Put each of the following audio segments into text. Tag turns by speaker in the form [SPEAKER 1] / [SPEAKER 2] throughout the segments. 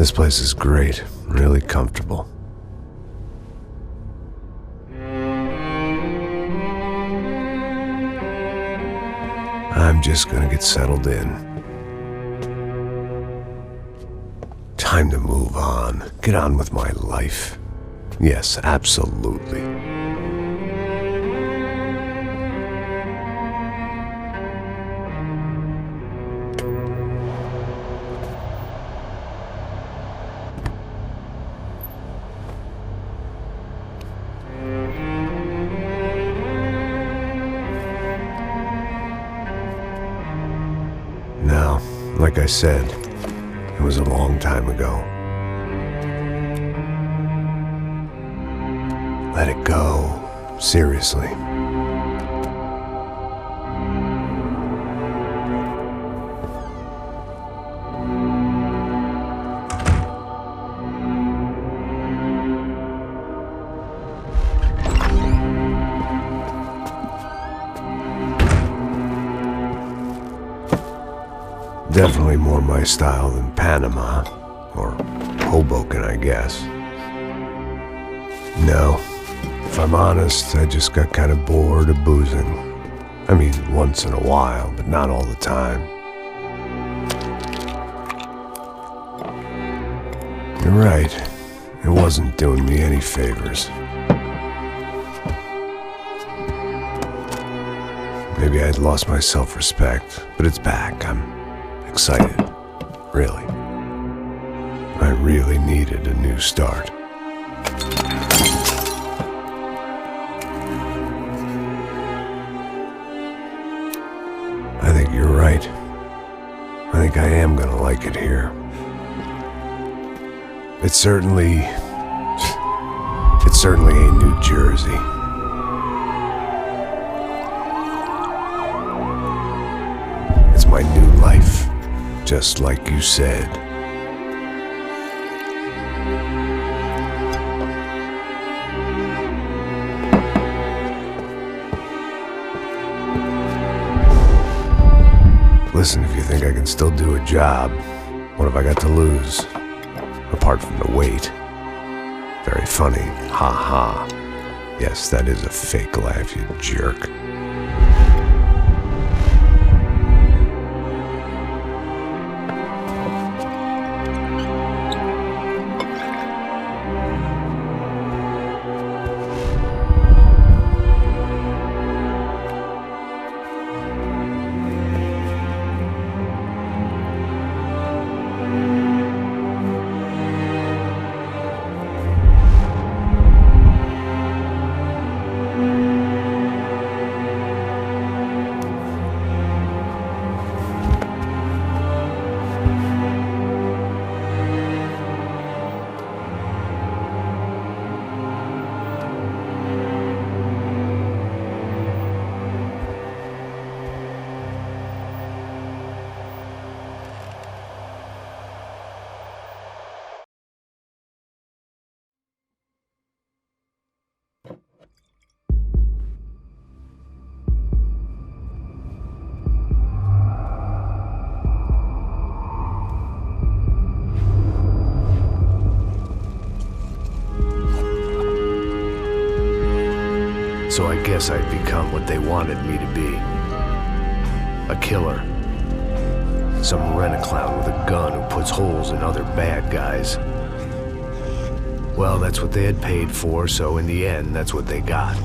[SPEAKER 1] This place is great, really comfortable. I'm just gonna get settled in. Time to move on. Get on with my life. Yes, absolutely. Now, like I said, it was a long time ago. Let it go. Seriously. Definitely more my style than Panama, or Hoboken, I guess. No, if I'm honest, I just got kind of bored of boozing. I mean, once in a while, but not all the time. You're right, it wasn't doing me any favors. Maybe I'd lost my self-respect, but it's back. I'm excited, really. I really needed a new start. I think you're right. I think I am gonna like it here. It certainly ain't New Jersey. It's my new life. Just like you said. Listen, if you think I can still do a job, what have I got to lose? Apart from the weight. Very funny. Ha ha. Yes, that is a fake laugh, you jerk. So I guess I'd become what they wanted me to be. A killer. Some rent-a-clown with a gun who puts holes in other bad guys. Well, that's what they had paid for, so in the end, that's what they got.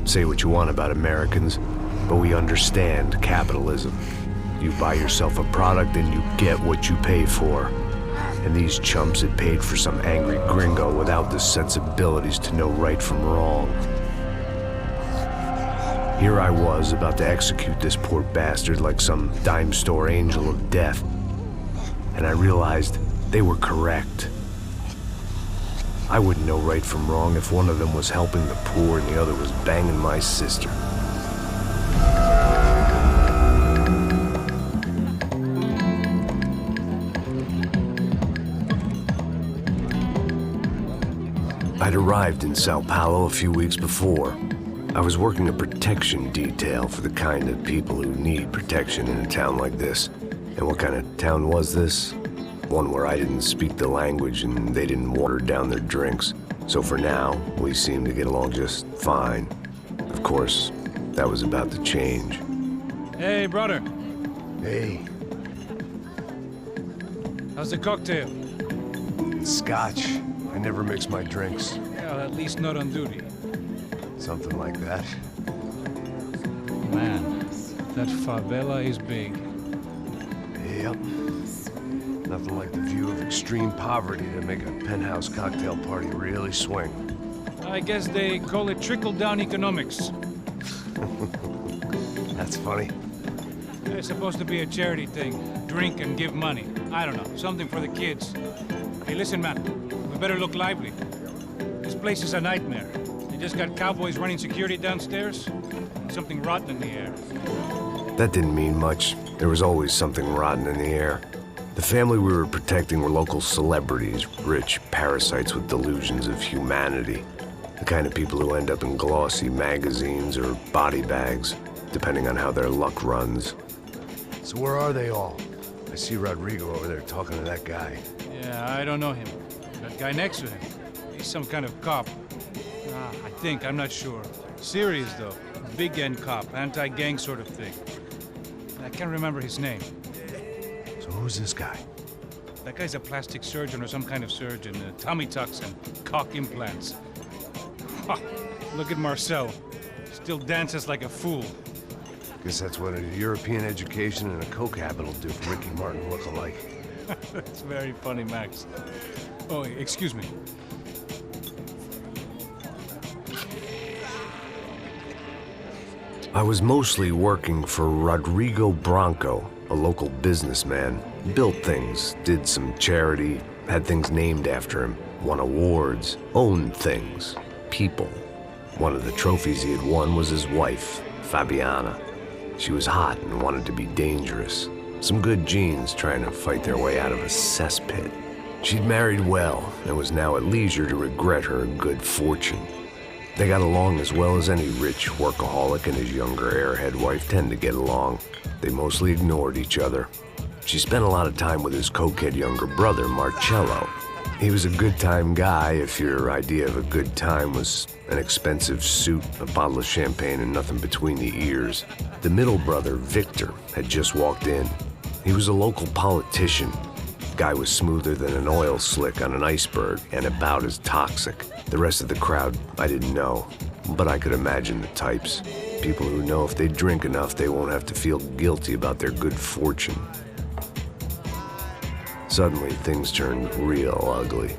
[SPEAKER 1] Say what you want about Americans, but we understand capitalism. You buy yourself a product and you get what you pay for. And these chumps had paid for some angry gringo without the sensibilities to know right from wrong. Here I was, about to execute this poor bastard like some dime store angel of death. And I realized they were correct. I wouldn't know right from wrong if one of them was helping the poor and the other was banging my sister. I'd arrived in Sao Paulo a few weeks before. I was working a protection detail for the kind of people who need protection in a town like this. And what kind of town was this? One where I didn't speak the language and they didn't water down their drinks. So for now, we seemed to get along just fine. Of course, that was about to change.
[SPEAKER 2] Hey, brother.
[SPEAKER 1] Hey.
[SPEAKER 2] How's the cocktail?
[SPEAKER 1] It's scotch. I never mix my drinks.
[SPEAKER 2] Well, at least not on duty.
[SPEAKER 1] Something like that.
[SPEAKER 2] Man, that favela is big.
[SPEAKER 1] Yep. Nothing like the view of extreme poverty to make a penthouse cocktail party really swing.
[SPEAKER 2] I guess they call it trickle-down economics.
[SPEAKER 1] That's funny.
[SPEAKER 2] It's supposed to be a charity thing. Drink and give money. I don't know, something for the kids. Hey, listen, man. We better look lively. This place is a nightmare. They just got cowboys running security downstairs. And something rotten in the air.
[SPEAKER 1] That didn't mean much. There was always something rotten in the air. The family we were protecting were local celebrities, rich parasites with delusions of humanity. The kind of people who end up in glossy magazines or body bags, depending on how their luck runs. So where are they all? I see Rodrigo over there talking to that guy.
[SPEAKER 2] Yeah, I don't know him. That guy next to him. He's some kind of cop. I think, I'm not sure. Serious, though. Big end cop, anti-gang sort of thing. I can't remember his name.
[SPEAKER 1] So who's this guy?
[SPEAKER 2] That guy's a plastic surgeon or some kind of surgeon. Tummy tucks and cock implants. Ha! Look at Marcel. Still dances like a fool.
[SPEAKER 1] Guess that's what a European education and a coke habit will do for Ricky Martin look-alike.
[SPEAKER 2] That's very funny, Max. Oh, excuse me.
[SPEAKER 1] I was mostly working for Rodrigo Branco, a local businessman. Built things, did some charity, had things named after him, won awards, owned things, people. One of the trophies he had won was his wife, Fabiana. She was hot and wanted to be dangerous. Some good genes trying to fight their way out of a cesspit. She'd married well and was now at leisure to regret her good fortune. They got along as well as any rich workaholic and his younger airhead wife tend to get along. They mostly ignored each other. She spent a lot of time with his cokehead younger brother, Marcello. He was a good-time guy if your idea of a good time was an expensive suit, a bottle of champagne, and nothing between the ears. The middle brother, Victor, had just walked in. He was a local politician. Guy was smoother than an oil slick on an iceberg and about as toxic. The rest of the crowd, I didn't know, but I could imagine the types. People who know if they drink enough, they won't have to feel guilty about their good fortune. Suddenly, things turned real ugly.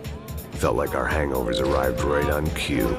[SPEAKER 1] Felt like our hangovers arrived right on cue.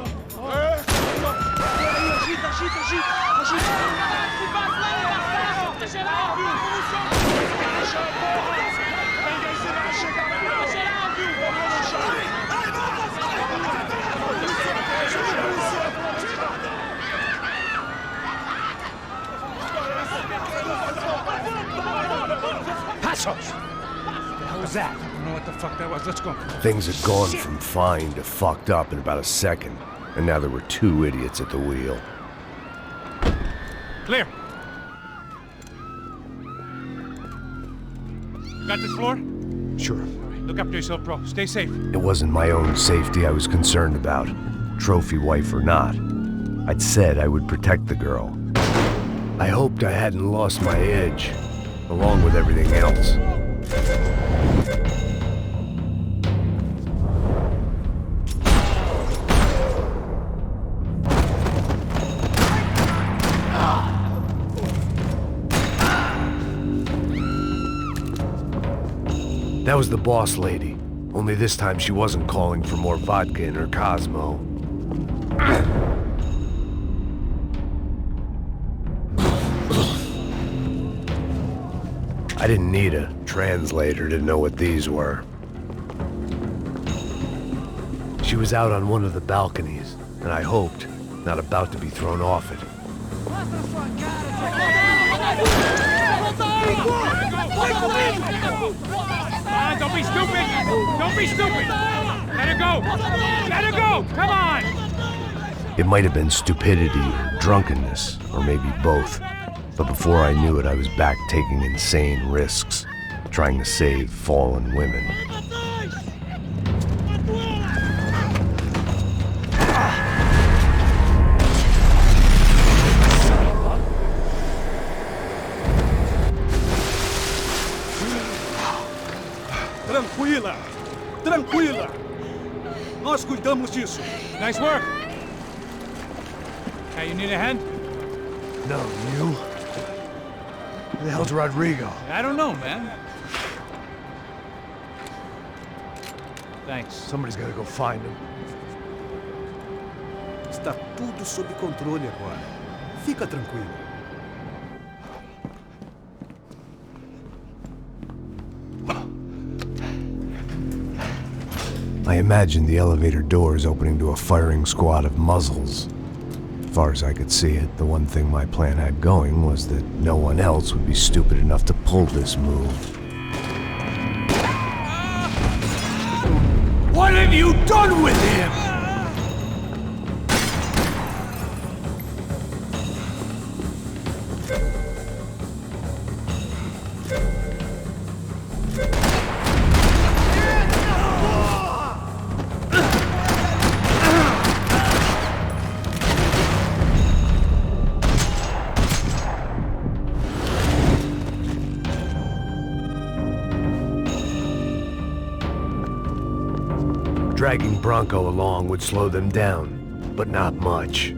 [SPEAKER 2] That? I don't know what the fuck that was. Let's go.
[SPEAKER 1] Things had gone from fine to fucked up in about a second, and now there were two idiots at the wheel.
[SPEAKER 2] Clear. Got this floor?
[SPEAKER 1] Sure.
[SPEAKER 2] All right, look after yourself, bro. Stay safe.
[SPEAKER 1] It wasn't my own safety I was concerned about, trophy wife or not. I'd said I would protect the girl. I hoped I hadn't lost my edge, along with everything else. That was the boss lady, only this time she wasn't calling for more vodka in her Cosmo. I didn't need a translator to know what these were. She was out on one of the balconies, and I hoped not about to be thrown off it.
[SPEAKER 2] Don't be stupid! Don't be stupid! Let her go! Let her go! Come on!
[SPEAKER 1] It might have been stupidity or drunkenness, or maybe both. But before I knew it, I was back taking insane risks. trying to save fallen women.
[SPEAKER 3] Tranquila! Tranquila! Nós cuidamos disso.
[SPEAKER 2] Nice work. Hey, you need a hand?
[SPEAKER 1] No, you? Who the hell's Rodrigo?
[SPEAKER 2] I don't know, man. Thanks.
[SPEAKER 1] Somebody's gotta go find him.
[SPEAKER 3] Está tudo sob controle agora. Fica tranquilo.
[SPEAKER 1] I imagined the elevator doors opening to a firing squad of muzzles. As far as I could see it, the one thing my plan had going was that no one else would be stupid enough to pull this move.
[SPEAKER 3] What have you done with him?
[SPEAKER 1] Dragging Branco along would slow them down, but not much.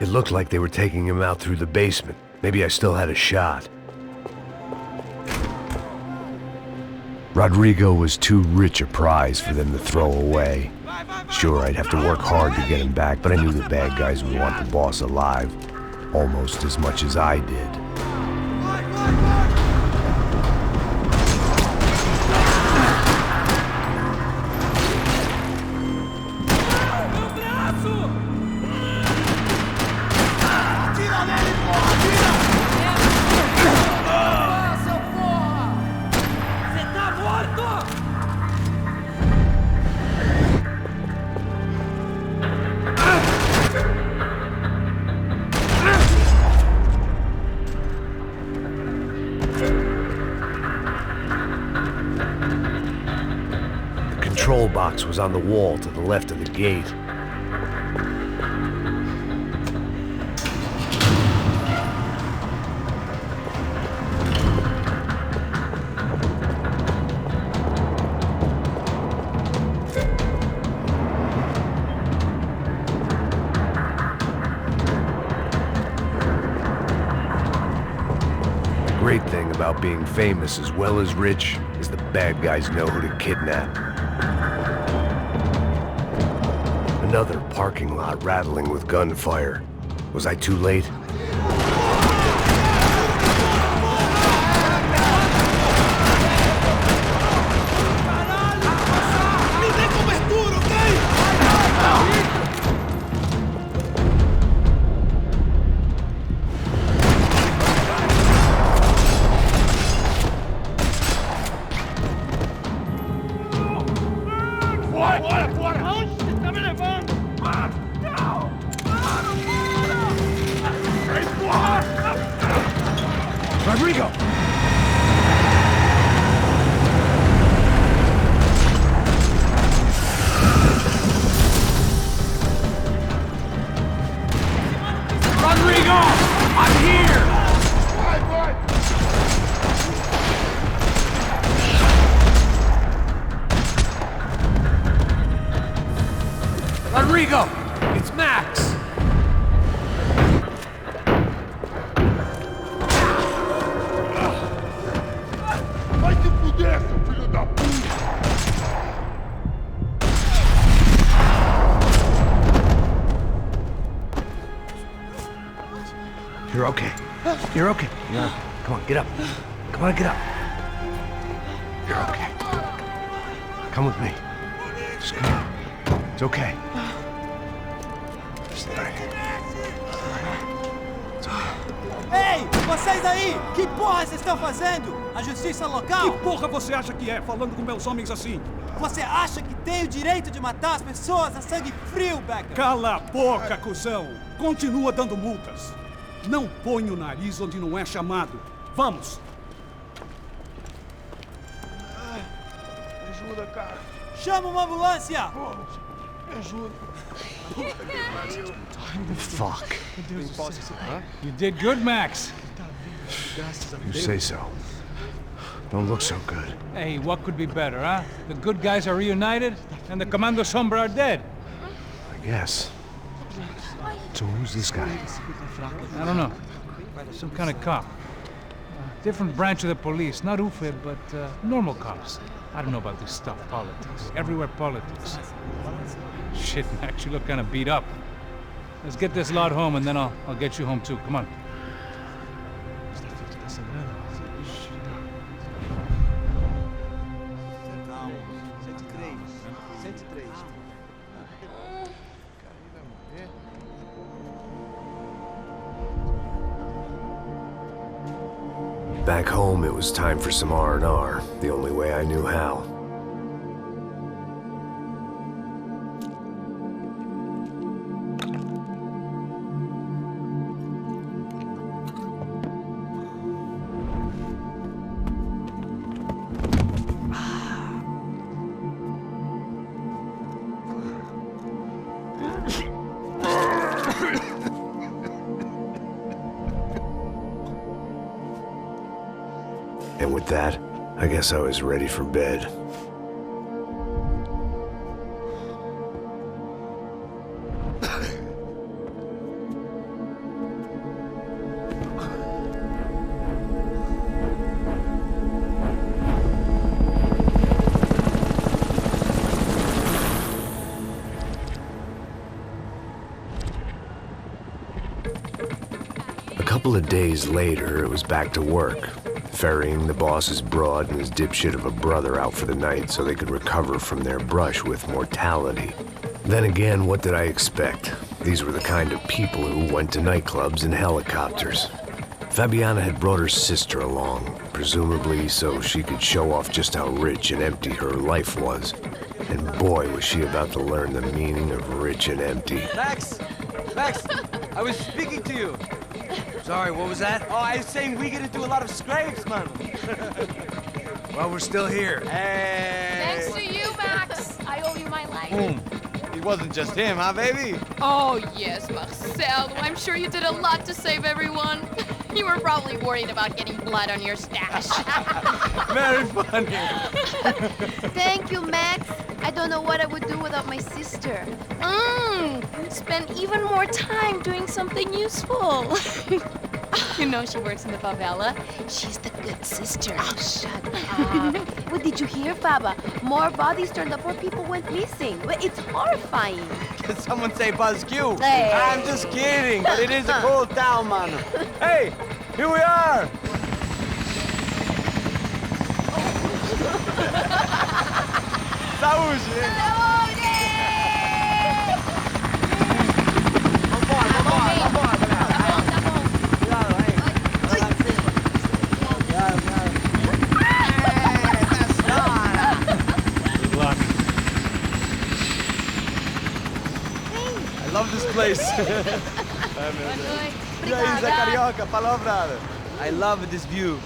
[SPEAKER 1] It looked like they were taking him out through the basement. Maybe I still had a shot. Rodrigo was too rich a prize for them to throw away. Sure, I'd have to work hard to get him back, but I knew the bad guys would want the boss alive, almost as much as I did. The control box was on the wall to the left of the gate. The great thing about being famous as well as rich is the bad guys know who to kidnap. Another parking lot rattling with gunfire. Was I too late? Rodrigo!
[SPEAKER 3] Rodrigo! I'm here! Rodrigo! It's Max!
[SPEAKER 1] You're okay. You're okay. Yeah. Come on, get up. Come on, get up. You're okay. Come with me. Just come. It's okay. Just right here. It's okay.
[SPEAKER 4] Ei, vocês aí! Que porra vocês estão fazendo? A justiça local?
[SPEAKER 5] Que porra você acha que é, falando com meus homens assim?
[SPEAKER 4] Você acha que tem o direito de matar as pessoas a sangue frio, Becker?
[SPEAKER 5] Cala a boca, cuzão! Continua dando multas. Não põe o nariz onde não é chamado. Vamos!
[SPEAKER 6] Ajuda, cara.
[SPEAKER 4] Chama uma ambulância!
[SPEAKER 6] Pô, me ajuda.
[SPEAKER 1] Fuck.
[SPEAKER 2] You did good, Max.
[SPEAKER 1] You say so. Don't look so good.
[SPEAKER 2] Hey, what could be better, huh? The good guys are reunited, and the Commando Sombra are dead.
[SPEAKER 1] I guess. So who's this guy?
[SPEAKER 2] I don't know. Some kind of cop. Different branch of the police. Not UFE, but normal cops. I don't know about this stuff, politics. Everywhere politics. Shit, Max, you look kind of beat up. Let's get this lot home, and then I'll get you home too. Come on.
[SPEAKER 1] Back home, it was time for some R&R, the only way I knew how. And with that, I guess I was ready for bed. A couple of days later, it was back to work. Ferrying the boss's broad and his dipshit of a brother out for the night so they could recover from their brush with mortality. Then again, what did I expect? These were the kind of people who went to nightclubs in helicopters. Fabiana had brought her sister along, presumably so she could show off just how rich and empty her life was. And boy, was she about to learn the meaning of rich and empty.
[SPEAKER 7] Max! Max! I was speaking to you!
[SPEAKER 8] Sorry, what was that?
[SPEAKER 7] Oh, I was saying we get to do a lot of scrapes, man.
[SPEAKER 8] Well, we're still here.
[SPEAKER 7] Hey!
[SPEAKER 9] Thanks to you, Max. I owe you my life.
[SPEAKER 7] Boom. It wasn't just him, huh, baby?
[SPEAKER 9] Oh, yes, Marcel. I'm sure you did a lot to save everyone. You were probably worried about getting blood on your stash.
[SPEAKER 7] Very funny.
[SPEAKER 10] Thank you, Max. I don't know what I would do without my sister.
[SPEAKER 9] Spend even more time doing something useful. You know she works in the favela. She's the good sister.
[SPEAKER 10] Oh, shut up. What did you hear, Baba? More bodies turned up where people went missing. Well, it's horrifying.
[SPEAKER 7] Did someone say Buzz Q?
[SPEAKER 10] Hey.
[SPEAKER 7] I'm just kidding, but it is a cool town, man. Hey, here we are. Saúde! I love this place. E aí, Zé Carioca, falou, brother. I love this view.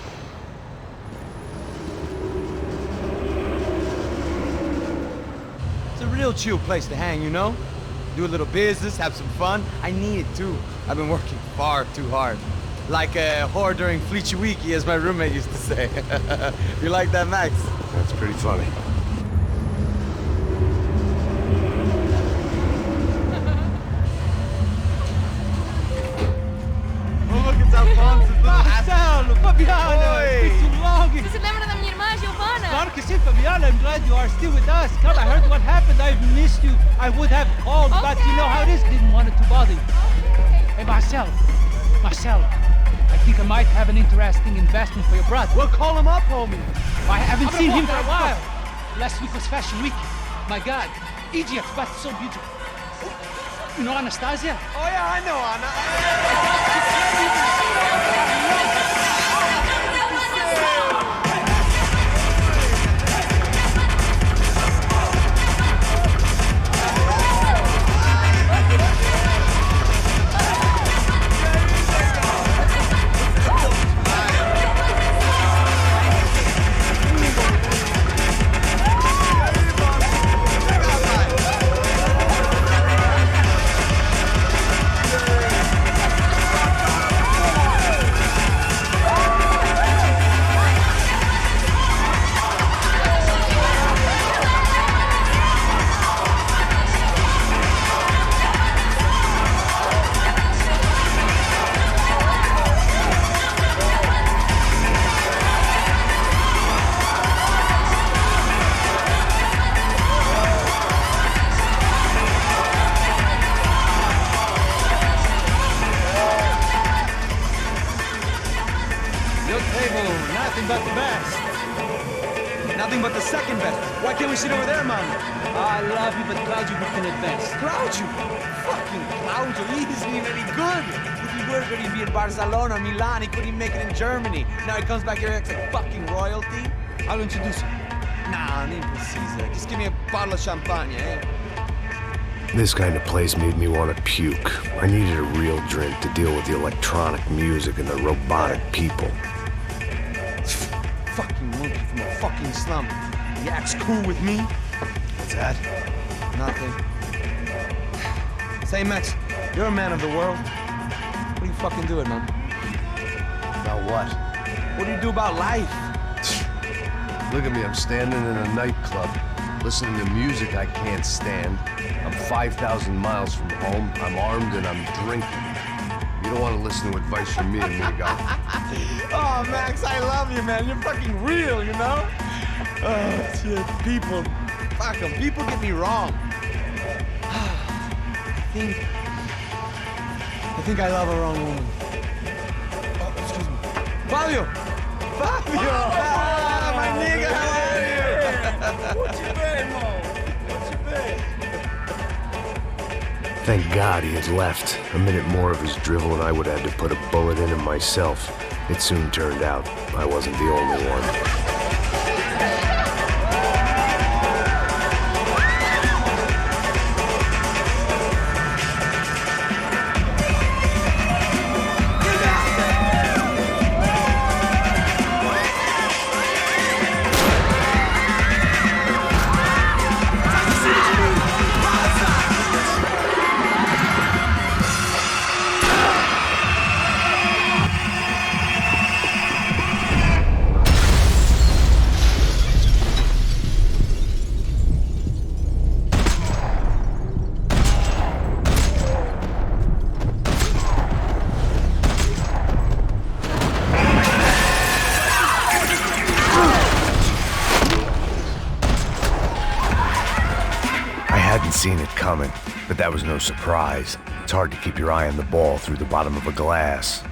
[SPEAKER 7] It's a real chill place to hang, you know? Do a little business, have some fun. I need it too. I've been working far too hard. Like a whore during Fleechy Weeky, as my roommate used to say. You like that, Max?
[SPEAKER 1] That's pretty funny.
[SPEAKER 4] Marcelo, Fabiana,
[SPEAKER 7] Oi.
[SPEAKER 4] it's been too long.
[SPEAKER 9] Você se lembra da minha irmã, Giovanna?
[SPEAKER 4] Claro que sim, Fabiana. I'm glad you are still with us. Come, I heard what happened. I've missed you. I would have called, but you know how it is. Didn't want it to bother you. Hey, Marcelo. I think I might have an interesting investment for your brother.
[SPEAKER 7] Well, call him up, homie.
[SPEAKER 4] I haven't seen him for a while. Last week was Fashion Week. My God, Egypt, but so beautiful. You know Anastasia?
[SPEAKER 7] Oh, yeah, I know Anna. Nothing but the best. Nothing but the second best. Why can't we sit over there, man?
[SPEAKER 4] I love you, but Claudio booked in advance.
[SPEAKER 7] Claudio? Fucking Claudio, he isn't even any good. If he were good, he'd be in Barcelona, Milan. He couldn't even make it in Germany. Now he comes back here acts like fucking royalty.
[SPEAKER 4] I'll introduce you.
[SPEAKER 7] Nah, nem precisa. Just give me a bottle of champagne, eh?
[SPEAKER 1] This kind of place made me want to puke. I needed a real drink to deal with the electronic music and the robotic people.
[SPEAKER 7] Fucking monkey from a fucking slum. He acts cool with me.
[SPEAKER 1] What's that?
[SPEAKER 7] Nothing. Say, Max, you're a man of the world. What do you fucking do it, man?
[SPEAKER 1] About what?
[SPEAKER 7] What do you do about life?
[SPEAKER 1] Look at me, I'm standing in a nightclub, listening to music I can't stand. I'm 5,000 miles from home, I'm armed and I'm drinking. You don't want to listen to advice from me, amigo.
[SPEAKER 7] Oh, Max, I love you, man. You're fucking real, you know? Oh, shit. People. Fuck them. People get me wrong. I think I love a wrong woman. Oh, excuse me. Fabio! Fabio! Ah, my nigga, how are you?
[SPEAKER 6] What you been, Mo? What you been?
[SPEAKER 1] Thank God he had left. A minute more of his drivel and I would have had to put a bullet in him myself. It soon turned out I wasn't the only one. Seen it coming, but that was no surprise. It's hard to keep your eye on the ball through the bottom of a glass.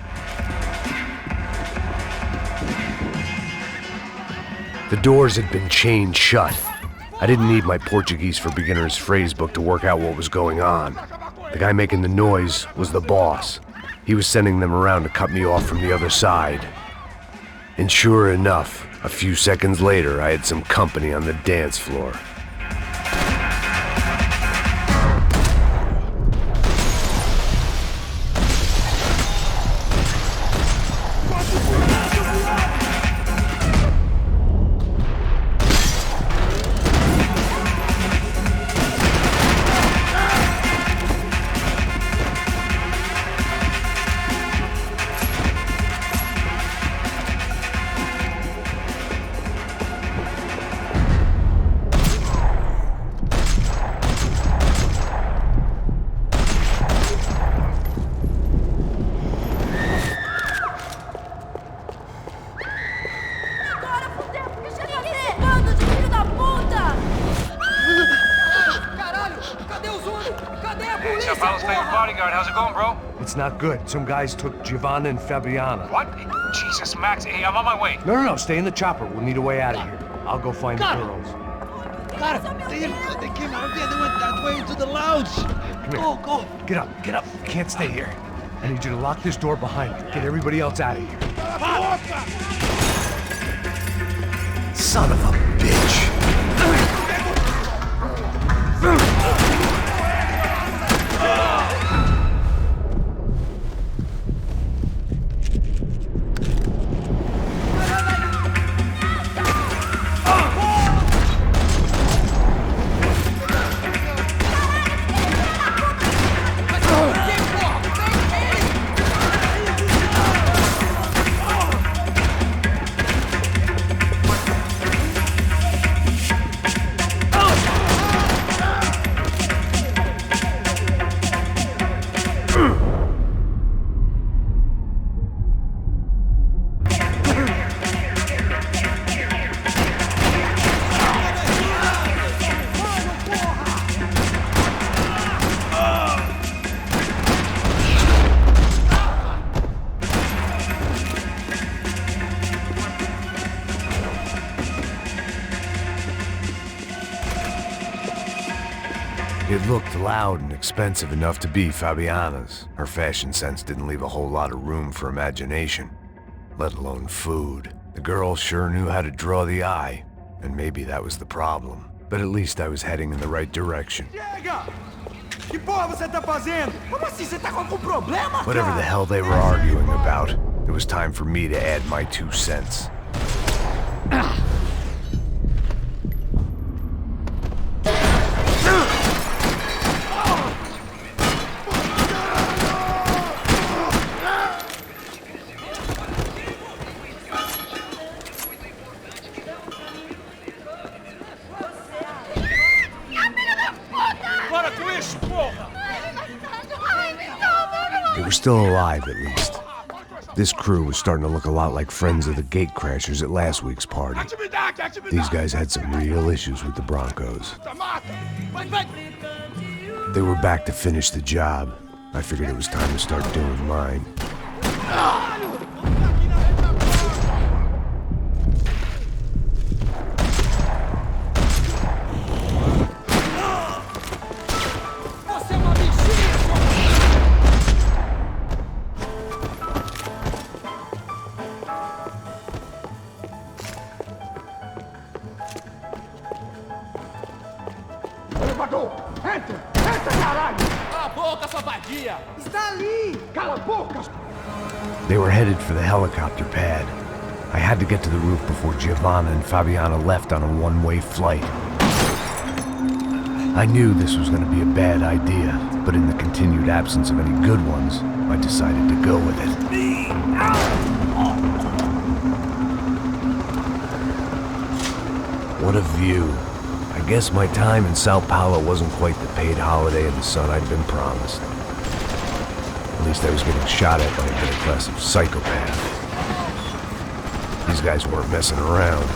[SPEAKER 1] The doors had been chained shut. I didn't need my Portuguese for Beginners phrase book to work out what was going on. The guy making the noise was the boss. He was sending them around to cut me off from the other side. And sure enough, a few seconds later, I had some company on the dance floor.
[SPEAKER 11] Sao Paulo's favorite bodyguard. How's it going, bro?
[SPEAKER 1] It's not good. Some guys took Giovanna and Fabiana.
[SPEAKER 11] What? Jesus, Max. Hey, I'm on my way.
[SPEAKER 1] No. Stay in the chopper. We'll need a way out of here. I'll go find the girls.
[SPEAKER 4] Cara, they came out of there. They went that way into the lounge.
[SPEAKER 1] Come here.
[SPEAKER 4] Go.
[SPEAKER 1] Get up. You can't stay here. I need you to lock this door behind me. Get everybody else out of here. Son of a bitch. It looked loud and expensive enough to be Fabiana's. Her fashion sense didn't leave a whole lot of room for imagination, let alone food. The girl sure knew how to draw the eye, and maybe that was the problem. But at least I was heading in the right direction. Whatever the hell they were arguing about, it was time for me to add my 2 cents. They were still alive, at least. This crew was starting to look a lot like friends of the gatecrashers at last week's party. These guys had some real issues with the Broncos. They were back to finish the job. I figured it was time to start doing mine. They were headed for the helicopter pad. I had to get to the roof before Giovanna and Fabiana left on a one-way flight. I knew this was going to be a bad idea, but in the continued absence of any good ones, I decided to go with it. What a view. I guess my time in Sao Paulo wasn't quite the paid holiday in the sun I'd been promised. At least I was getting shot at by a middle-class psychopath. These guys weren't messing around.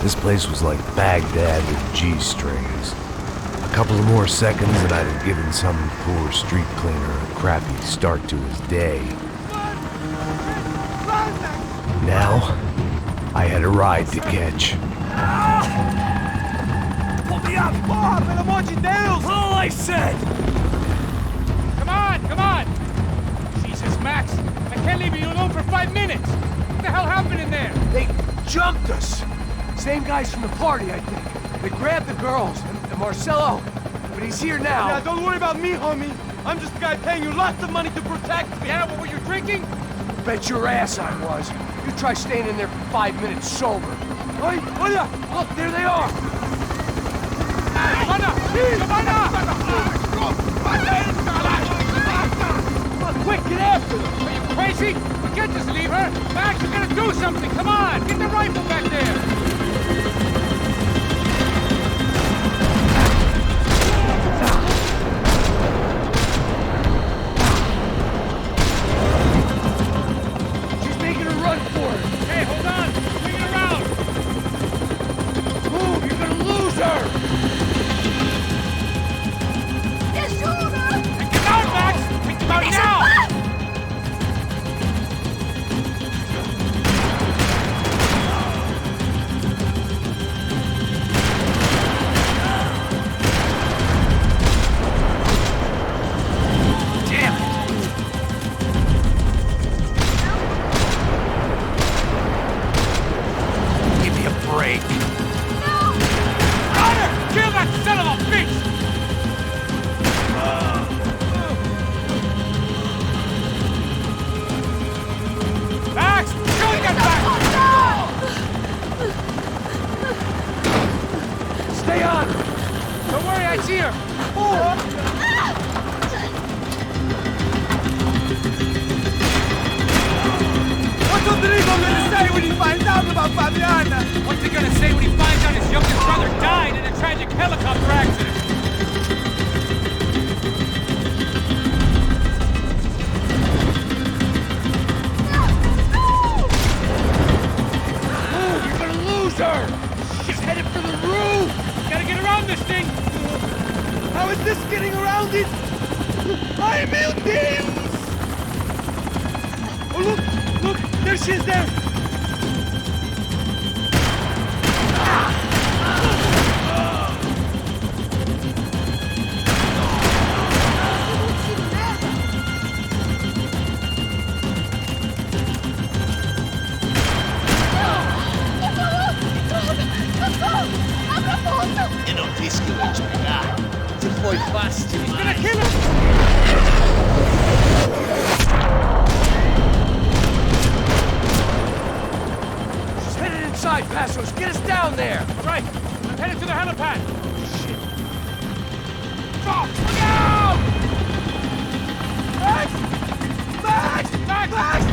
[SPEAKER 1] This place was like Baghdad with G-strings. A couple of more seconds and I'd have given some poor street cleaner a crappy start to his day. Now, I had a ride to catch.
[SPEAKER 6] Pull me up! Porra, pelo amor de Deus! All I said!
[SPEAKER 2] Come on! Jesus, Max, I can't leave you alone for 5 minutes! What the hell happened in there?
[SPEAKER 3] They jumped us! Same guys from the party, I think. They grabbed the girls, and Marcelo, but he's here now.
[SPEAKER 6] Yeah, don't worry about me, homie. I'm just the guy paying you lots of money to protect me.
[SPEAKER 2] Yeah, what were you drinking?
[SPEAKER 3] Bet your ass I was. You try staying in there for 5 minutes sober.
[SPEAKER 6] Oi, olha!
[SPEAKER 3] Look, there they are!
[SPEAKER 2] Giovanna!
[SPEAKER 3] Quick, get after them!
[SPEAKER 2] Are you crazy? Forget this, leave her! Max, you gotta do something! Come on! Get the rifle back there!
[SPEAKER 3] She's making a run for it!
[SPEAKER 2] Hey, hold on! Bring it around!
[SPEAKER 3] Move! You're gonna lose her!
[SPEAKER 2] Get down!
[SPEAKER 6] Ai, meu Deus! Oh, look! There she is there!
[SPEAKER 12] Eu não disse que eu ia te pegar. Você foi fácil demais.
[SPEAKER 3] She's headed inside, Passos. Get us down there.
[SPEAKER 2] All right, I'm headed to the helipad.
[SPEAKER 3] Shit. Oh, look out! Max! Max! Max! Max!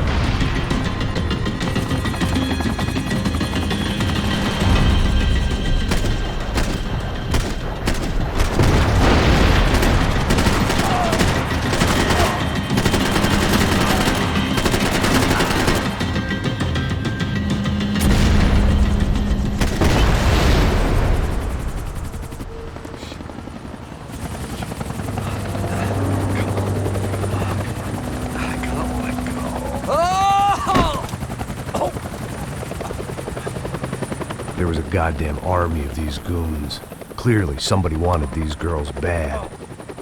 [SPEAKER 1] There was a goddamn army of these goons. Clearly, somebody wanted these girls bad.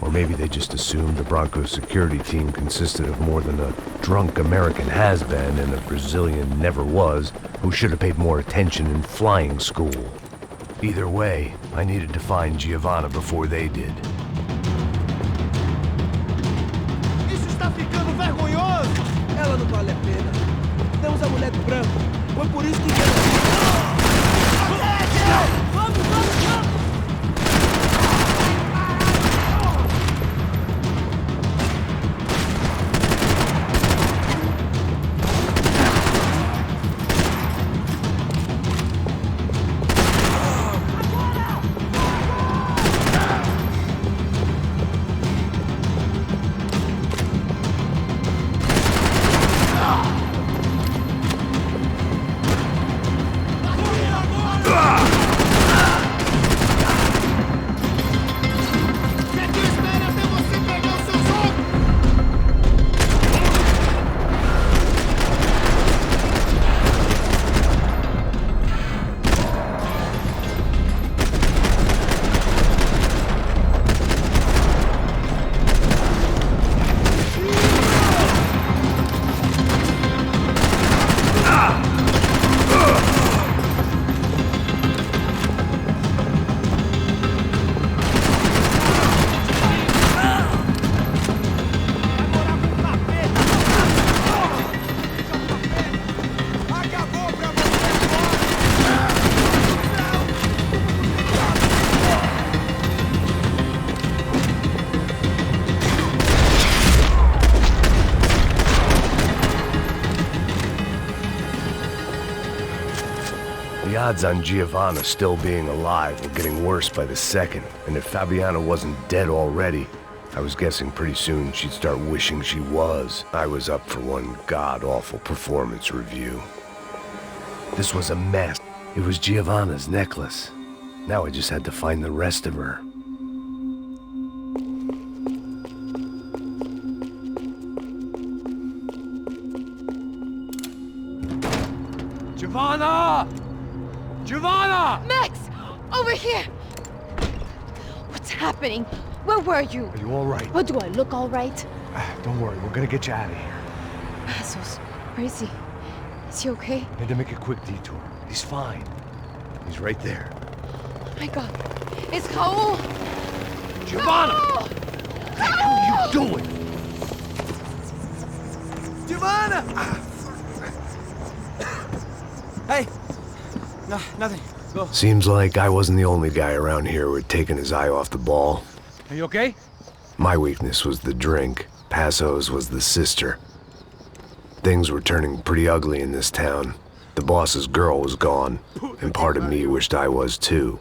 [SPEAKER 1] Or maybe they just assumed the Branco security team consisted of more than a drunk American has-been and a Brazilian never-was who should have paid more attention in flying school. Either way, I needed to find Giovanna before they did.
[SPEAKER 6] Isso está ficando vergonhoso! Ela não vale a pena. Temos a mulher do branco. Foi por isso que... Vamos!
[SPEAKER 1] The odds on Giovanna still being alive were getting worse by the second, and if Fabiana wasn't dead already, I was guessing pretty soon she'd start wishing she was. I was up for one god-awful performance review. This was a mess. It was Giovanna's necklace. Now I just had to find the rest of her.
[SPEAKER 3] Giovanna! Giovanna!
[SPEAKER 10] Max! Over here! What's happening? Where were you?
[SPEAKER 1] Are you all right?
[SPEAKER 10] What, do I look all right?
[SPEAKER 1] Don't worry, we're gonna get you out of here.
[SPEAKER 10] Passos, where is he? Is he okay?
[SPEAKER 1] Had to make a quick detour. He's fine. He's right there.
[SPEAKER 10] Oh my god. It's Raul!
[SPEAKER 3] Giovanna!
[SPEAKER 10] Raul!
[SPEAKER 3] What the hell are you doing?
[SPEAKER 6] Giovanna! Hey! No, nothing. Go.
[SPEAKER 1] Seems like I wasn't the only guy around here who had taken his eye off the ball.
[SPEAKER 3] Are you okay?
[SPEAKER 1] My weakness was the drink. Passo's was the sister. Things were turning pretty ugly in this town. The boss's girl was gone, and part of me wished I was too.